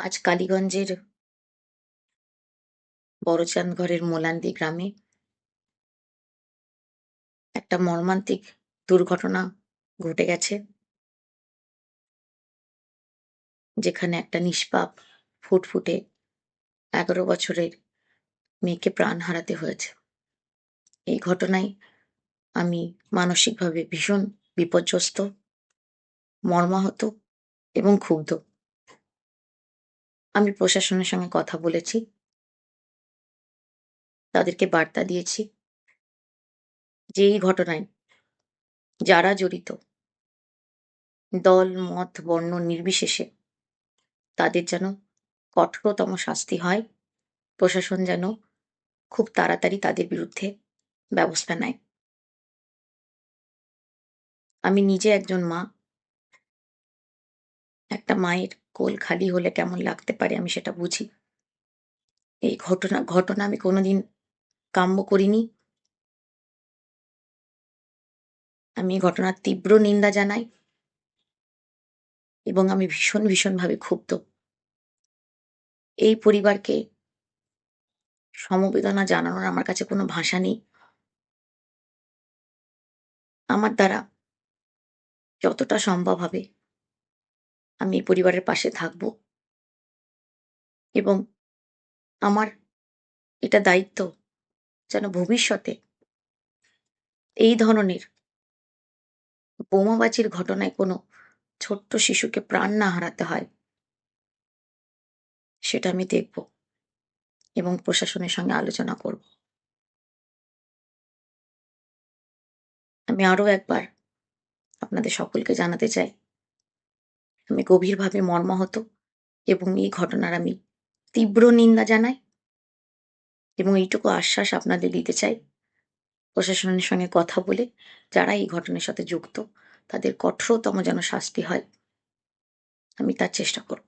আজ কালীগঞ্জের বড়চাঁদঘরের মোলান্দি গ্রামে একটা মর্মান্তিক দুর্ঘটনা ঘটে গেছে, যেখানে একটা নিষ্পাপ ফুটফুটে 11 বছরের মেয়েকে প্রাণ হারাতে হয়েছে। এই ঘটনায় আমি মানসিকভাবে ভীষণ বিপর্যস্ত, মর্মাহত এবং ক্ষুব্ধ। আমি প্রশাসনের সঙ্গে কথা বলেছি, তাদেরকে বার্তা দিয়েছি যে এই ঘটনায় যারা জড়িত, দল, মত, বর্ণ নির্বিশেষে তাদের যেন কঠোরতম শাস্তি হয়। প্রশাসন যেন খুব তাড়াতাড়ি তাদের বিরুদ্ধে ব্যবস্থা নেয়। আমি নিজে একজন মা। একটা মায়ের কোল খালি হলে কেমন লাগতে পারে আমি সেটা বুঝি। এই ঘটনা আমি কোনোদিন কাম্য করিনি। আমি এই ঘটনার তীব্র নিন্দা জানাই এবং আমি ভীষণভাবে ক্ষুব্ধ। এই পরিবারকে সমবেদনা জানানোর আমার কাছে কোনো ভাষা নেই। আমার দ্বারা যতটা সম্ভব হবে আমি এই পরিবারের পাশে থাকবো এবং আমার এটা দায়িত্ব যেন ভবিষ্যতে এই ধরনের বোমাবাজির ঘটনায় কোনো ছোট্ট শিশুকে প্রাণ না হারাতে হয়, সেটা আমি দেখব এবং প্রশাসনের সঙ্গে আলোচনা করব। আমি আরো একবার আপনাদের সকলকে জানাতে চাই, আমি গভীরভাবে মর্মাহত এবং এই ঘটনার আমি তীব্র নিন্দা জানাই এবং এইটুকু আশ্বাস আপনাদের দিতে চাই, প্রশাসনের সঙ্গে কথা বলে যারা এই ঘটনার সাথে যুক্ত তাদের কঠোরতম যেন শাস্তি হয়, আমি তার চেষ্টা করব।